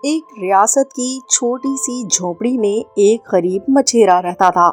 ایک ریاست کی چھوٹی سی جھونپڑی میں ایک غریب مچھیرا رہتا تھا۔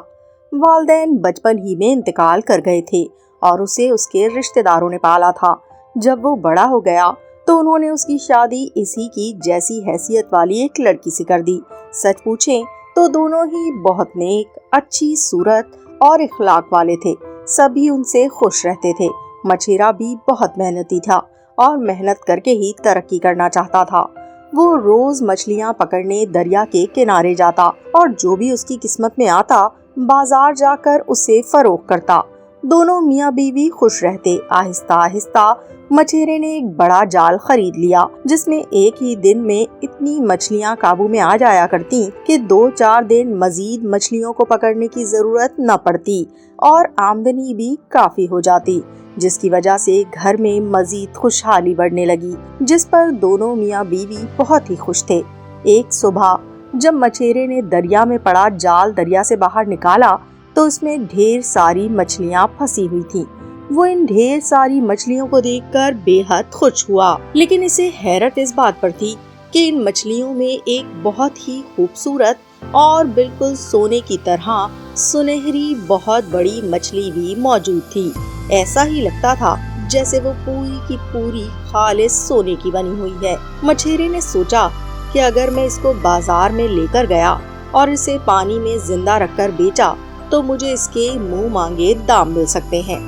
والدین بچپن ہی میں انتقال کر گئے تھے اور اسے اس کے رشتہ داروں نے پالا تھا۔ جب وہ بڑا ہو گیا تو انہوں نے اس کی شادی اسی کی جیسی حیثیت والی ایک لڑکی سے کر دی۔ سچ پوچھیں تو دونوں ہی بہت نیک، اچھی صورت اور اخلاق والے تھے۔ سبھی ان سے خوش رہتے تھے۔ مچھیرا بھی بہت محنتی تھا اور محنت کر کے ہی ترقی کرنا چاہتا تھا۔ وہ روز مچھلیاں پکڑنے دریا کے کنارے جاتا اور جو بھی اس کی قسمت میں آتا بازار جا کر اسے فروخت کرتا۔ دونوں میاں بیوی خوش رہتے۔ آہستہ آہستہ مچھیرے نے ایک بڑا جال خرید لیا جس میں ایک ہی دن میں اتنی مچھلیاں قابو میں آ جایا کرتی کہ 2-4 دن مزید مچھلیوں کو پکڑنے کی ضرورت نہ پڑتی اور آمدنی بھی کافی ہو جاتی، جس کی وجہ سے گھر میں مزید خوشحالی بڑھنے لگی، جس پر دونوں میاں بیوی بہت ہی خوش تھے۔ ایک صبح جب مچھیرے نے دریا میں پڑا جال دریا سے باہر نکالا تو اس میں ڈھیر ساری مچھلیاں پھنسی ہوئی تھیں۔ وہ ان ڈھیر ساری مچھلیوں کو دیکھ کر بے حد خوش ہوا، لیکن اسے حیرت اس بات پر تھی کہ ان مچھلیوں میں ایک بہت ہی خوبصورت اور بالکل سونے کی طرح سنہری بہت بڑی مچھلی بھی موجود تھی۔ ایسا ہی لگتا تھا جیسے وہ پوری کی پوری خالص سونے کی بنی ہوئی ہے۔ مچھیرے نے سوچا کہ اگر میں اس کو بازار میں لے کر گیا اور اسے پانی میں زندہ رکھ کر بیچا تو مجھے اس کے منہ مانگے دام مل سکتے ہیں،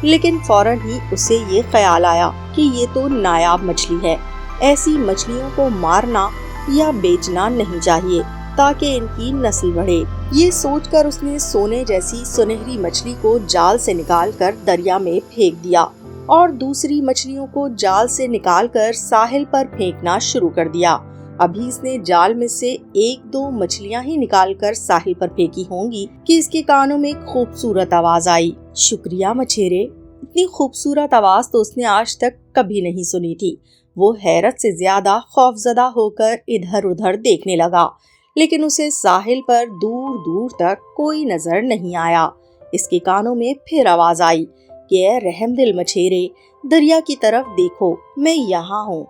لیکن فوراً ہی اسے یہ خیال آیا کہ یہ تو نایاب مچھلی ہے، ایسی مچھلیوں کو مارنا یا بیچنا نہیں چاہیے تاکہ ان کی نسل بڑھے۔ یہ سوچ کر اس نے سونے جیسی سنہری مچھلی کو جال سے نکال کر دریا میں پھینک دیا اور دوسری مچھلیوں کو جال سے نکال کر ساحل پر پھینکنا شروع کر دیا۔ ابھی اس نے جال میں سے 1-2 مچھلیاں ہی نکال کر ساحل پر پھینکی ہوں گی کہ اس کے کانوں میں ایک خوبصورت آواز آئی۔ شکریہ مچھیرے، اتنی خوبصورت آواز تو اس نے آج تک کبھی نہیں سنی تھی۔ وہ حیرت سے زیادہ خوفزدہ ہو کر ادھر ادھر دیکھنے لگا، لیکن اسے ساحل پر دور دور تک کوئی نظر نہیں آیا۔ اس کے کانوں میں پھر آواز آئی کہ اے رحم دل مچھیرے، دریا کی طرف دیکھو، میں یہاں ہوں۔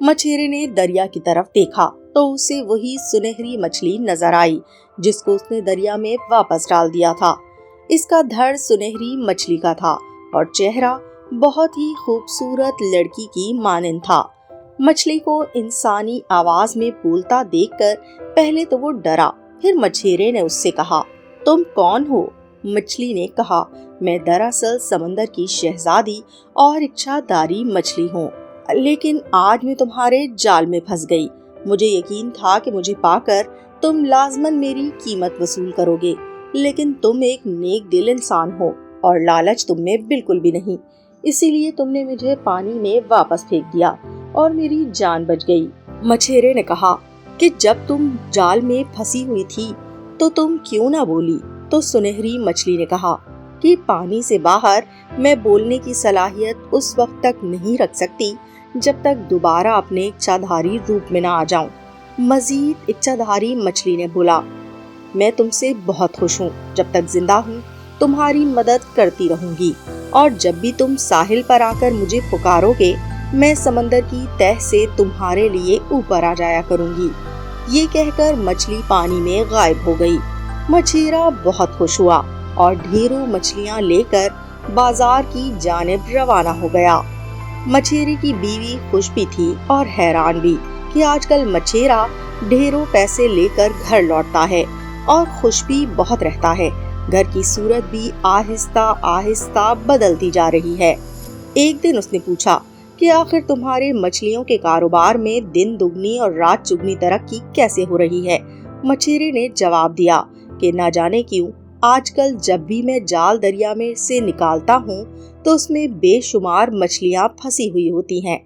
مچھیرے نے دریا کی طرف دیکھا تو اسے وہی سنہری مچھلی نظر آئی جس کو اس نے دریا میں واپس ڈال دیا تھا۔ اس کا دھڑ سنہری مچھلی کا تھا اور چہرہ بہت ہی خوبصورت لڑکی کی مانند تھا۔ مچھلی کو انسانی آواز میں بولتا دیکھ کر پہلے تو وہ ڈرا، پھر مچھیرے نے اس سے کہا، تم کون ہو؟ مچھلی نے کہا، میں دراصل سمندر کی شہزادی اور اچھا داری مچھلی ہوں، لیکن آج میں تمہارے جال میں پھنس گئی۔ مجھے یقین تھا کہ مجھے پا کر تم لازماً میری قیمت وصول کرو گے، لیکن تم ایک نیک دل انسان ہو اور لالچ تم میں بالکل بھی نہیں، اسی لیے تم نے مجھے پانی میں واپس پھینک دیا اور میری جان بچ گئی۔ مچھیرے نے کہا کہ جب تم جال میں پھنسی ہوئی تھی تو تم کیوں نہ بولی؟ تو سنہری مچھلی نے کہا کہ پانی سے باہر میں بولنے کی صلاحیت اس وقت تک نہیں رکھ سکتی جب تک دوبارہ اپنے اچھادھاری روپ میں نہ آ جاؤں۔ مزید اچھادھاری مچھلی نے بولا، میں تم سے بہت خوش ہوں، جب تک زندہ ہوں تمہاری مدد کرتی رہوں گی، اور جب بھی تم ساحل پر آ کر مجھے پکارو گے میں سمندر کی تہ سے تمہارے لیے اوپر آ جایا کروں گی۔ یہ کہہ کر مچھلی پانی میں غائب ہو گئی۔ مچھیرا بہت خوش ہوا اور ڈھیروں مچھلیاں لے کر بازار کی جانب روانہ ہو گیا۔ مچھیرے کی بیوی خوش بھی تھی اور حیران بھی کہ آج کل مچھیرا ڈھیروں پیسے لے کر گھر لوٹتا ہے اور خوش بھی بہت رہتا ہے۔ گھر کی صورت بھی آہستہ آہستہ بدلتی جا رہی ہے۔ ایک دن اس نے پوچھا کہ آخر تمہارے مچھلیوں کے کاروبار میں دن دگنی اور رات چگنی ترقی کیسے ہو رہی ہے؟ مچھیرے نے جواب دیا کہ نہ جانے کیوں آج کل جب بھی میں جال دریا میں سے نکالتا ہوں تو اس میں بے شمار مچھلیاں پھنسی ہوئی ہوتی ہیں،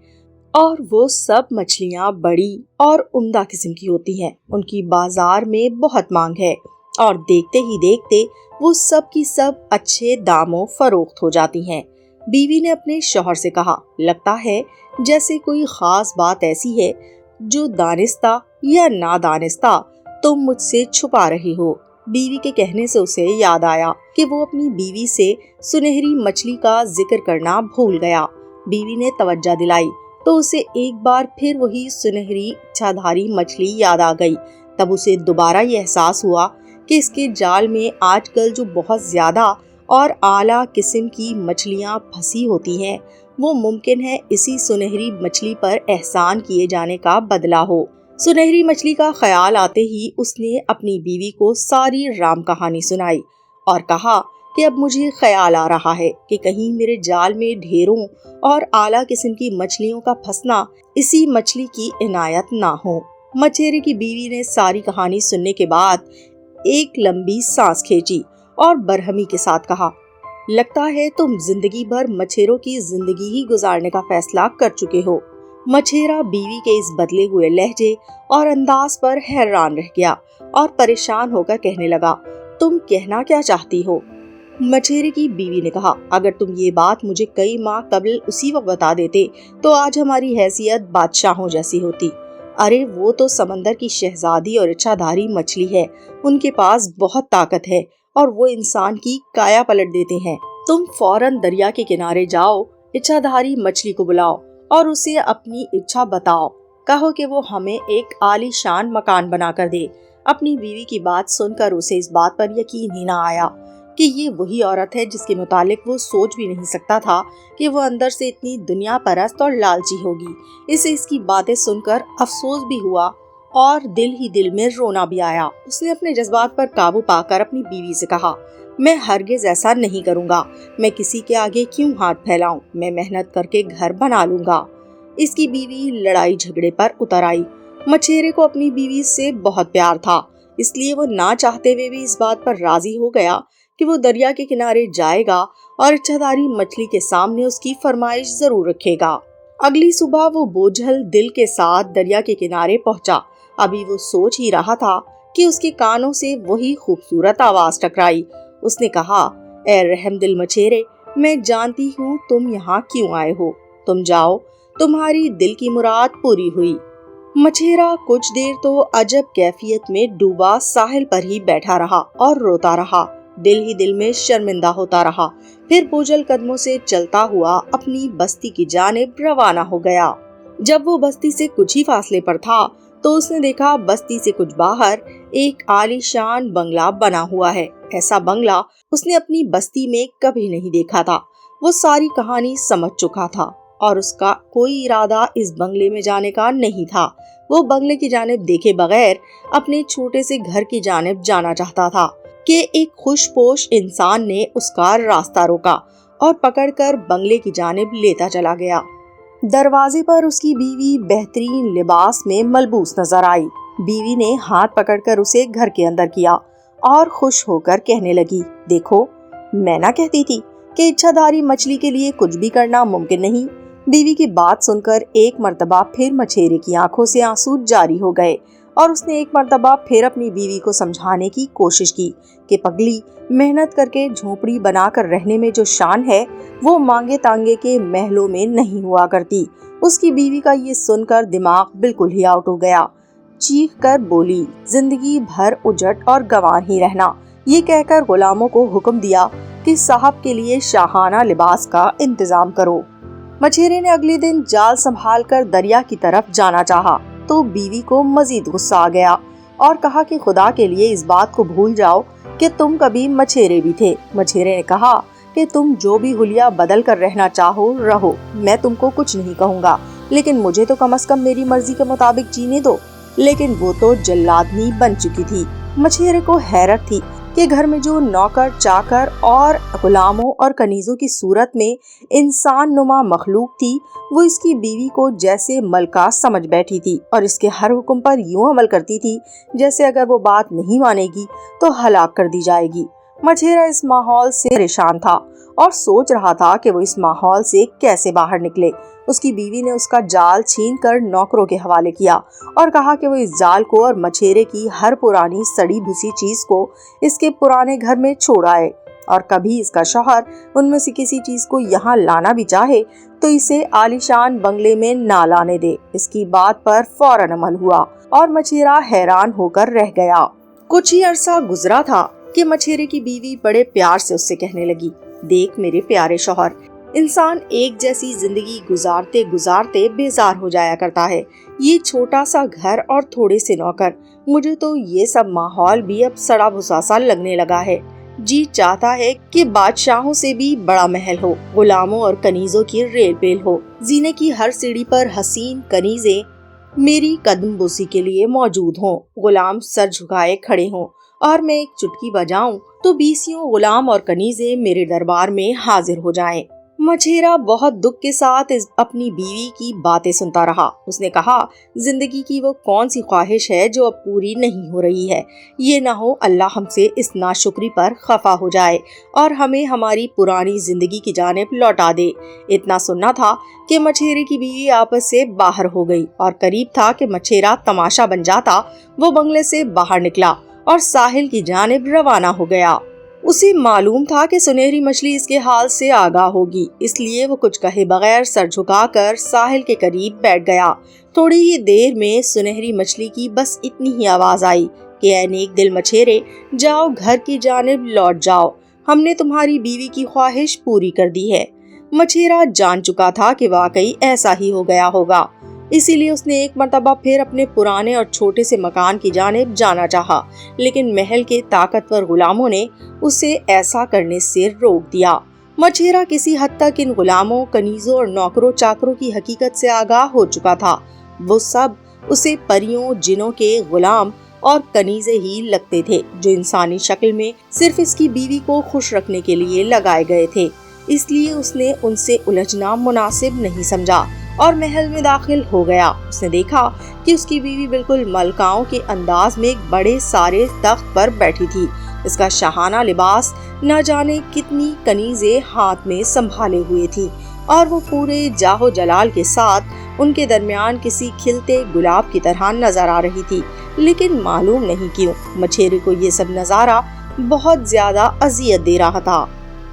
اور وہ سب مچھلیاں بڑی اور عمدہ قسم کی ہوتی ہیں۔ ان کی بازار میں بہت مانگ ہے اور دیکھتے ہی دیکھتے وہ سب کی سب اچھے داموں فروخت ہو جاتی ہیں۔ بیوی نے اپنے شوہر سے کہا، لگتا ہے جیسے کوئی خاص بات ایسی ہے جو دانستہ یا نادانستہ تم مجھ سے چھپا رہی ہو۔ بیوی کے کہنے سے اسے یاد آیا کہ وہ اپنی بیوی سے سنہری مچھلی کا ذکر کرنا بھول گیا۔ بیوی نے توجہ دلائی تو اسے ایک بار پھر وہی سنہری اچھادھاری مچھلی یاد آ گئی۔ تب اسے دوبارہ یہ احساس ہوا کہ اس کے جال میں آج کل جو بہت زیادہ اور اعلیٰ قسم کی مچھلیاں پھنسی ہوتی ہیں، وہ ممکن ہے اسی سنہری مچھلی پر احسان کیے جانے کا بدلہ ہو۔ سنہری مچھلی کا خیال آتے ہی اس نے اپنی بیوی کو ساری رام کہانی سنائی اور کہا کہ اب مجھے خیال آ رہا ہے کہ کہیں میرے جال میں ڈھیروں اور اعلیٰ قسم کی مچھلیوں کا پھنسنا اسی مچھلی کی عنایت نہ ہو۔ مچھیرے کی بیوی نے ساری کہانی سننے کے بعد ایک لمبی سانس کھینچی اور برہمی کے ساتھ کہا، لگتا ہے تم زندگی بھر مچھیروں کی زندگی ہی گزارنے کا فیصلہ کر چکے ہو۔ مچھیرا بیوی کے اس بدلے ہوئے لہجے اور انداز پر حیران رہ گیا اور پریشان ہو کر کہنے لگا، تم کہنا کیا چاہتی ہو؟ مچھیرے کی بیوی نے کہا، اگر تم یہ بات مجھے کئی ماہ قبل اسی وقت بتا دیتے تو آج ہماری حیثیت بادشاہوں جیسی ہوتی۔ ارے وہ تو سمندر کی شہزادی اور اچھادھاری مچھلی ہے، ان کے پاس بہت طاقت ہے اور وہ انسان کی کایا پلٹ دیتے ہیں۔ تم فوراً دریا کے کنارے جاؤ، اچھادھاری مچھلی کو بلاؤ اور اسے اپنی اچھا بتاؤ، کہو کہ وہ ہمیں ایک عالی شان مکان بنا کر دے۔ اپنی بیوی کی بات سن کر اسے اس بات پر یقین ہی نہ آیا کہ یہ وہی عورت ہے جس کے متعلق وہ سوچ بھی نہیں سکتا تھا کہ وہ اندر سے اتنی دنیا پرست اور لالچی ہوگی۔ اسے اس کی باتیں سن کر افسوس بھی ہوا اور دل ہی دل میں رونا بھی آیا۔ اس نے اپنے جذبات پر قابو پا کر اپنی بیوی سے کہا، میں ہرگز ایسا نہیں کروں گا، میں کسی کے آگے کیوں ہاتھ پھیلاؤں، میں محنت کر کے گھر بنا لوں گا۔ اس کی بیوی لڑائی جھگڑے پر اتر آئی۔ مچھیرے کو اپنی بیوی سے بہت پیار تھا، اس لیے وہ نہ چاہتے ہوئے بھی اس بات پر راضی ہو گیا کہ وہ دریا کے کنارے جائے گا اور اچھادھاری مچھلی کے سامنے اس کی فرمائش ضرور رکھے گا۔ اگلی صبح وہ بوجھل دل کے ساتھ دریا کے کنارے پہنچا۔ ابھی وہ سوچ ہی رہا تھا کہ اس کے کانوں سے وہی خوبصورت آواز ٹکرائی۔ اس نے کہا، اے رحم دل مچھیرے، میں جانتی ہوں تم یہاں کیوں آئے ہو، تم جاؤ، تمہاری دل کی مراد پوری ہوئی۔ مچھیرا کچھ دیر تو عجب کیفیت میں ڈوبا ساحل پر ہی بیٹھا رہا اور روتا رہا، دل ہی دل میں شرمندہ ہوتا رہا۔ پھر بوجھل قدموں سے چلتا ہوا اپنی بستی کی جانب روانہ ہو گیا۔ جب وہ بستی سے کچھ ہی فاصلے پر تھا تو اس نے دیکھا بستی سے کچھ باہر ایک عالی شان بنگلہ بنا ہوا ہے۔ ایسا بنگلہ اس نے اپنی بستی میں کبھی نہیں دیکھا تھا۔ وہ ساری کہانی سمجھ چکا تھا اور اس کا کوئی ارادہ اس بنگلے میں جانے کا نہیں تھا۔ وہ بنگلے کی جانب دیکھے بغیر اپنے چھوٹے سے گھر کی جانب جانا چاہتا تھا کہ ایک خوش پوش انسان نے اس کا راستہ روکا اور پکڑ کر بنگلے کی جانب لیتا چلا گیا۔ دروازے پر اس کی بیوی بہترین لباس میں ملبوس نظر آئی۔ بیوی نے ہاتھ پکڑ کر اسے گھر کے اندر کیا اور خوش ہو کر کہنے لگی، دیکھو، میں نہ کہتی تھی کہ اچھادھاری مچھلی کے لیے کچھ بھی کرنا ممکن نہیں۔ بیوی کی بات سن کر ایک مرتبہ پھر مچھیرے کی آنکھوں سے آنسو جاری ہو گئے اور اس نے ایک مرتبہ پھر اپنی بیوی کو سمجھانے کی کوشش کی کہ پگلی، محنت کر کے جھونپڑی بنا کر رہنے میں جو شان ہے وہ مانگے تانگے کے محلوں میں نہیں ہوا کرتی۔ اس کی بیوی کا یہ سن کر دماغ بالکل ہی آؤٹ ہو گیا۔ چیخ کر بولی، زندگی بھر اجٹ اور گنوار ہی رہنا۔ یہ کہہ کر غلاموں کو حکم دیا کہ صاحب کے لیے شاہانہ لباس کا انتظام کرو۔ مچھیرے نے اگلے دن جال سنبھال کر دریا کی طرف جانا چاہا تو بیوی کو مزید غصہ آ گیا اور کہا کہ خدا کے لیے اس بات کو بھول جاؤ کہ تم کبھی مچھیرے بھی تھے۔ مچھیرے نے کہا کہ تم جو بھی حلیہ بدل کر رہنا چاہو رہو، میں تم کو کچھ نہیں کہوں گا، لیکن مجھے تو کم از کم میری مرضی کے مطابق جینے دو۔ لیکن وہ تو جلادنی بن چکی تھی۔ مچھیرے کو حیرت تھی کہ گھر میں جو نوکر چاکر اور غلاموں اور کنیزوں کی صورت میں انسان نما مخلوق تھی، وہ اس کی بیوی کو جیسے ملکہ سمجھ بیٹھی تھی اور اس کے ہر حکم پر یوں عمل کرتی تھی جیسے اگر وہ بات نہیں مانے گی تو ہلاک کر دی جائے گی۔ مچھیرا اس ماحول سے پریشان تھا اور سوچ رہا تھا کہ وہ اس ماحول سے کیسے باہر نکلے۔ اس کی بیوی نے اس کا جال چھین کر نوکروں کے حوالے کیا اور کہا کہ وہ اس جال کو اور مچھیرے کی ہر پرانی سڑی بھسی چیز کو اس کے پرانے گھر میں چھوڑ آئے، اور کبھی اس کا شوہر ان میں سے کسی چیز کو یہاں لانا بھی چاہے تو اسے عالیشان بنگلے میں نہ لانے دے۔ اس کی بات پر فوراً عمل ہوا اور مچھیرا حیران ہو کر رہ گیا۔ کچھ ہی عرصہ گزرا تھا کہ مچھیرے کی بیوی بڑے پیار سے اس سے کہنے لگی، دیکھ میرے پیارے شوہر، انسان ایک جیسی زندگی گزارتے گزارتے بیزار ہو جایا کرتا ہے۔ یہ چھوٹا سا گھر اور تھوڑے سے نوکر، مجھے تو یہ سب ماحول بھی اب سڑا بھسا سا لگنے لگا ہے۔ جی چاہتا ہے کہ بادشاہوں سے بھی بڑا محل ہو، غلاموں اور کنیزوں کی ریل پیل ہو، زینے کی ہر سیڑھی پر حسین کنیزیں میری قدم بوسی کے لیے موجود ہوں، غلام سر جھکائے کھڑے ہوں، اور میں ایک چٹکی بجاؤں تو 20 غلام اور کنیزیں میرے دربار میں حاضر ہو جائیں۔ مچھیرا بہت دکھ کے ساتھ اپنی بیوی کی باتیں سنتا رہا۔ اس نے کہا، زندگی کی وہ کون سی خواہش ہے جو اب پوری نہیں ہو رہی ہے؟ یہ نہ ہو اللہ ہم سے اس ناشکری پر خفا ہو جائے اور ہمیں ہماری پرانی زندگی کی جانب لوٹا دے۔ اتنا سننا تھا کہ مچھیرے کی بیوی آپس سے باہر ہو گئی اور قریب تھا کہ مچھیرا تماشا بن جاتا۔ وہ بنگلے سے باہر نکلا اور ساحل کی جانب روانہ ہو گیا۔ اسے معلوم تھا کہ سنہری مچھلی اس کے حال سے آگاہ ہوگی، اس لیے وہ کچھ کہے بغیر سر جھکا کر ساحل کے قریب بیٹھ گیا۔ تھوڑی ہی دیر میں سنہری مچھلی کی بس اتنی ہی آواز آئی کہ اے نیک دل مچھیرے، جاؤ گھر کی جانب لوٹ جاؤ، ہم نے تمہاری بیوی کی خواہش پوری کر دی ہے۔ مچھیرا جان چکا تھا کہ واقعی ایسا ہی ہو گیا ہوگا، اسی لیے اس نے ایک مرتبہ پھر اپنے پرانے اور چھوٹے سے مکان کی جانب جانا چاہا، لیکن محل کے طاقتور غلاموں نے اسے ایسا کرنے سے روک دیا۔ مچھیرا کسی حد تک ان غلاموں، کنیزوں اور نوکروں چاکروں کی حقیقت سے آگاہ ہو چکا تھا۔ وہ سب اسے پریوں، جنوں کے غلام اور کنیزیں ہی لگتے تھے جو انسانی شکل میں صرف اس کی بیوی کو خوش رکھنے کے لیے لگائے گئے تھے۔ اس لیے اس نے ان سے الجھنا مناسب نہیں سمجھا اور محل میں داخل ہو گیا۔ اس نے دیکھا کہ اس کی بیوی بالکل ملکاؤں کے انداز میں ایک بڑے سارے تخت پر بیٹھی تھی۔ اس کا شاہانہ لباس نہ جانے کتنی کنیزیں ہاتھ میں سنبھالے ہوئے تھی اور وہ پورے جاہو جلال کے ساتھ ان کے درمیان کسی کھلتے گلاب کی طرح نظر آ رہی تھی۔ لیکن معلوم نہیں کیوں مچھیرے کو یہ سب نظارہ بہت زیادہ اذیت دے رہا تھا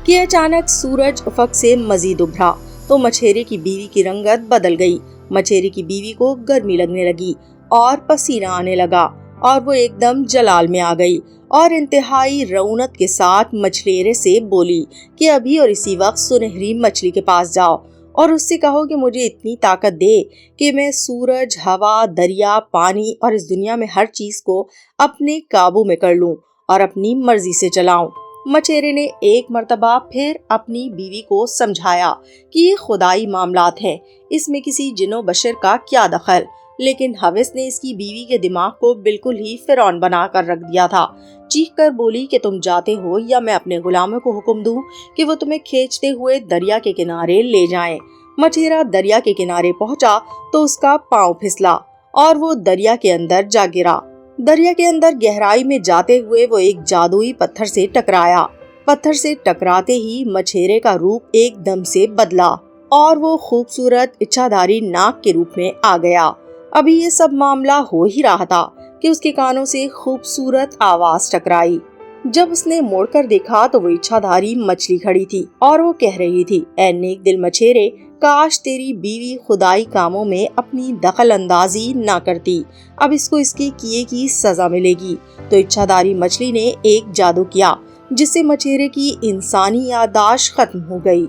کہ اچانک سورج افق سے مزید ابھرا تو مچھیرے کی بیوی کی رنگت بدل گئی۔ مچھیرے کی بیوی کو گرمی لگنے لگی اور پسینہ آنے لگا اور وہ ایک دم جلال میں آ گئی اور انتہائی رعونت کے ساتھ مچھیرے سے بولی کہ ابھی اور اسی وقت سنہری مچھلی کے پاس جاؤ اور اس سے کہو کہ مجھے اتنی طاقت دے کہ میں سورج، ہوا، دریا، پانی اور اس دنیا میں ہر چیز کو اپنے قابو میں کر لوں اور اپنی مرضی سے چلاؤں۔ مچھیرے نے ایک مرتبہ پھر اپنی بیوی کو سمجھایا کہ یہ خدائی معاملات ہیں، اس میں کسی جن و بشر کا کیا دخل، لیکن ہوس نے اس کی بیوی کے دماغ کو بالکل ہی فرعون بنا کر رکھ دیا تھا۔ چیخ کر بولی کہ تم جاتے ہو یا میں اپنے غلاموں کو حکم دوں کہ وہ تمہیں کھینچتے ہوئے دریا کے کنارے لے جائیں۔ مچھیرا دریا کے کنارے پہنچا تو اس کا پاؤں پھسلا اور وہ دریا کے اندر جا گرا۔ دریا کے اندر گہرائی میں جاتے ہوئے وہ ایک جادوئی پتھر سے ٹکرایا۔ پتھر سے ٹکراتے ہی مچھیرے کا روپ ایک دم سے بدلا اور وہ خوبصورت اچھاداری ناگ کے روپ میں آ گیا۔ ابھی یہ سب معاملہ ہو ہی رہا تھا کہ اس کے کانوں سے خوبصورت آواز ٹکرائی۔ جب اس نے موڑ کر دیکھا تو وہ اچھاداری مچھلی کھڑی تھی اور وہ کہہ رہی تھی، اے نیک دل مچھیرے، کاش تیری بیوی خدائی کاموں میں اپنی دخل اندازی نہ کرتی، اب اس کو اس کے کیے کی سزا ملے گی۔ تو اچھاداری مچھلی نے ایک جادو کیا جس سے مچھیرے کی انسانی یادداشت ختم ہو گئی۔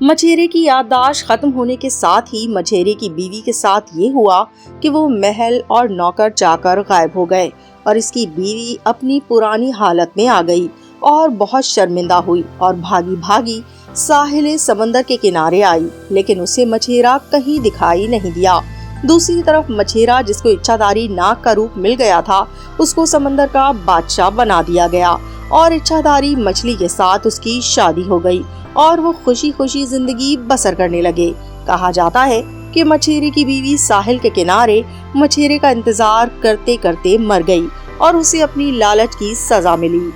مچھیرے کی یادداشت ختم ہونے کے ساتھ ہی مچھیرے کی بیوی کے ساتھ یہ ہوا کہ وہ محل اور نوکر چاکر غائب ہو گئے اور اس کی بیوی اپنی پرانی حالت میں آ گئی اور بہت شرمندہ ہوئی اور بھاگی بھاگی ساحل سمندر کے کنارے آئی، لیکن اسے مچھیرا کہیں دکھائی نہیں دیا۔ دوسری طرف مچھیرا، جس کو اچھاداری ناگ کا روپ مل گیا تھا، اس کو سمندر کا بادشاہ بنا دیا گیا اور اچھاداری مچھلی کے ساتھ اس کی شادی ہو گئی اور وہ خوشی خوشی زندگی بسر کرنے لگے۔ کہا جاتا ہے کہ مچھیرے کی بیوی ساحل کے کنارے مچھیرے کا انتظار کرتے کرتے مر گئی اور اسے اپنی لالچ کی سزا ملی۔